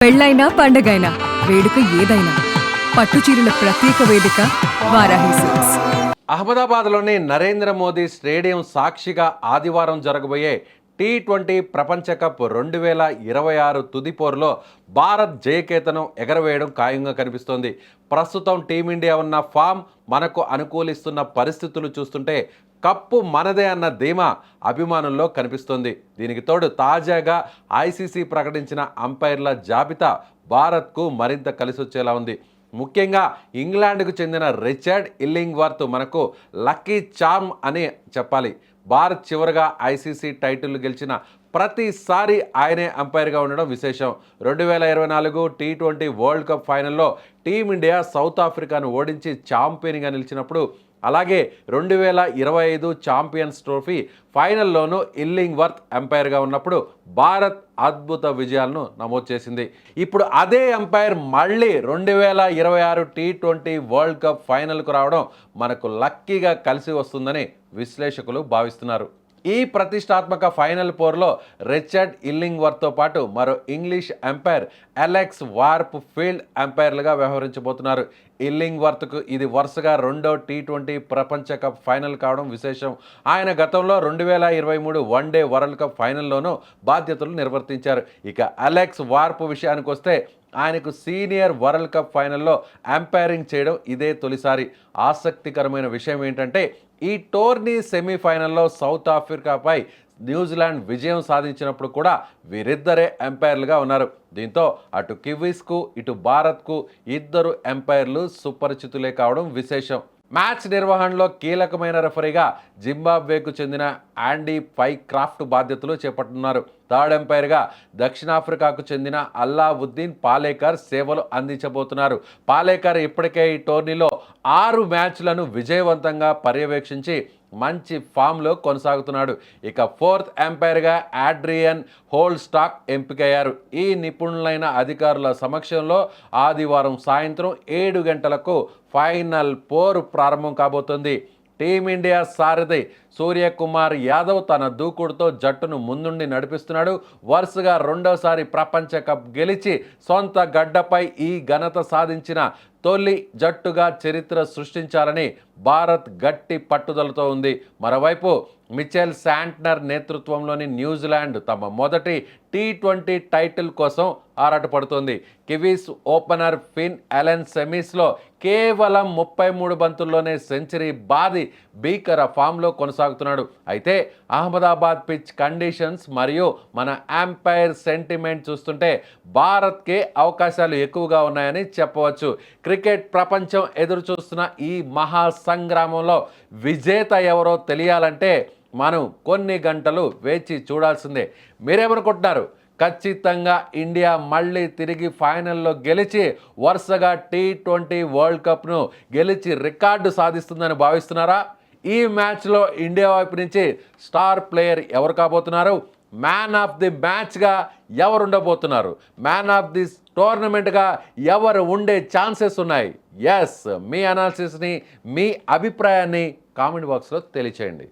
పెళ్ళైనా పండగైనా వేడుక ఏదైనా పట్టుచీరల ప్రత్యేక వేదిక వారాహి సిల్క్స్. అహ్మదాబాద్లోని నరేంద్ర మోదీ స్టేడియం సాక్షిగా ఆదివారం జరగబోయే T20 ప్రపంచ కప్ 2026 తుది పోరులో భారత్ జయకేతనం ఎగరవేయడం ఖాయంగా కనిపిస్తోంది. ప్రస్తుతం టీమిండియా ఉన్న ఫామ్ మనకు అనుకూలిస్తున్న పరిస్థితులు చూస్తుంటే కప్పు మనదే అన్న ధీమా అభిమానుల్లో కనిపిస్తోంది. దీనికి తోడు తాజాగా ఐసీసీ ప్రకటించిన అంపైర్ల జాబితా భారత్కు మరింత కలిసొచ్చేలా ఉంది. ముఖ్యంగా ఇంగ్లాండ్కు చెందిన రిచర్డ్ ఇల్లింగ్వర్త్ మనకు లక్కీ చార్మ్ అని చెప్పాలి. భారత్ చివరగా ఐసీసీ టైటిల్ గెలిచిన ప్రతిసారి ఆయనే అంపైర్గా ఉండడం విశేషం. 2024 T20 వరల్డ్ కప్ ఫైనల్లో టీమిండియా సౌత్ ఆఫ్రికాను ఓడించి ఛాంపియన్గా నిలిచినప్పుడు, అలాగే 2025 ఛాంపియన్స్ ట్రోఫీ ఫైనల్లోనూ ఇల్లింగ్వర్త్ అంపైర్గా ఉన్నప్పుడు భారత్ అద్భుత విజయాలను నమోదు చేసింది. ఇప్పుడు అదే అంపైర్ మళ్ళీ 2026 T20 వరల్డ్ కప్ ఫైనల్కు రావడం మనకు లక్కీగా కలిసి వస్తుందని విశ్లేషకులు భావిస్తున్నారు. ఈ ప్రతిష్టాత్మక ఫైనల్ పోర్లో రిచర్డ్ ఇల్లింగ్వర్త్తో పాటు మరో English umpire Alex Wharf field అంపైర్లుగా వ్యవహరించబోతున్నారు. ఇల్లింగ్వర్త్కు ఇది వరుసగా రెండో T20 ప్రపంచ కప్ ఫైనల్ కావడం విశేషం. ఆయన గతంలో 2023 వన్డే వరల్డ్ కప్ ఫైనల్లోనూ బాధ్యతలు నిర్వర్తించారు. ఇక అలెక్స్ వార్ప్ విషయానికి వస్తే ఆయనకు సీనియర్ వరల్డ్ కప్ ఫైనల్లో అంపైరింగ్ చేయడం ఇదే తొలిసారి. ఆసక్తికరమైన విషయం ఏంటంటే, ఈ టోర్నీ సెమీఫైనల్లో సౌత్ ఆఫ్రికాపై న్యూజిలాండ్ విజయం సాధించినప్పుడు కూడా వీరిద్దరే అంపైర్లుగా ఉన్నారు. దీంతో అటు కివీస్కు ఇటు భారత్కు ఇద్దరు అంపైర్లు సుపరిచితులే కావడం విశేషం. మ్యాచ్ నిర్వహణలో కీలకమైన రెఫరీగా జింబాబ్వేకు చెందిన యాండీ పైక్రాఫ్ట్ బాధ్యతలు చేపట్టున్నారు. థర్డ్ అంపైర్గా దక్షిణాఫ్రికాకు చెందిన అల్లావుద్దీన్ పాలేకర్ సేవలు అందించబోతున్నారు. పాలేకర్ ఇప్పటికే ఈ టోర్నీలో 6 మ్యాచ్లను విజయవంతంగా పర్యవేక్షించి మంచి ఫామ్లో కొనసాగుతున్నాడు. ఇక ఫోర్త్ అంపైర్గా ఆడ్రియన్ హోల్స్టాక్ ఎంపికయ్యారు. ఈ నిపుణులైన అధికారుల సమక్షంలో ఆదివారం సాయంత్రం 7 గంటలకు ఫైనల్ పోరు ప్రారంభం కాబోతుంది. టీమిండియా సారథి సూర్యకుమార్ యాదవ్ తన దూకుడుతో జట్టును ముందుండి నడిపిస్తున్నాడు. వరుసగా రెండోసారి ప్రపంచ కప్ గెలిచి సొంత గడ్డపై ఈ ఘనత సాధించిన తొలి జట్టుగా చరిత్ర సృష్టించాలని భారత్ గట్టి పట్టుదలతో ఉంది. మరోవైపు మిచెల్ శాంట్నర్ నేతృత్వంలోని న్యూజిలాండ్ తమ మొదటి T20 టైటిల్ కోసం ఆరాటపడుతోంది. కివీస్ ఓపెనర్ ఫిన్ అలెన్ సెమీస్లో కేవలం 33 బంతుల్లోనే సెంచరీ బాది భీకర ఫామ్లో కొనసాగుతున్నాడు. అయితే అహ్మదాబాద్ పిచ్ కండిషన్స్ మరియు మన అంపైర్ సెంటిమెంట్ చూస్తుంటే భారత్కే అవకాశాలు ఎక్కువగా ఉన్నాయని చెప్పవచ్చు. క్రికెట్ ప్రపంచం ఎదురు చూస్తున్న ఈ మహా సంగ్రామంలో విజేత ఎవరో తెలియాలంటే మనం కొన్ని గంటలు వేచి చూడాల్సిందే. మీరేమనుకుంటున్నారు? ఖచ్చితంగా ఇండియా మళ్ళీ తిరిగి ఫైనల్లో గెలిచి వరుసగా T20 వరల్డ్ కప్ను గెలిచి రికార్డు సాధిస్తుందని భావిస్తున్నారా? ఈ మ్యాచ్లో ఇండియా వైపు నుంచి స్టార్ ప్లేయర్ ఎవరు కాబోతున్నారు? మ్యాన్ ఆఫ్ ది మ్యాచ్గా ఎవరు ఉండబోతున్నారు? మ్యాన్ ఆఫ్ ది టోర్నమెంట్గా ఎవరు ఉండే ఛాన్సెస్ ఉన్నాయి? ఎస్, మీ అనాలిసిస్ని, మీ అభిప్రాయాన్ని కామెంట్ బాక్స్లో తెలియచేయండి.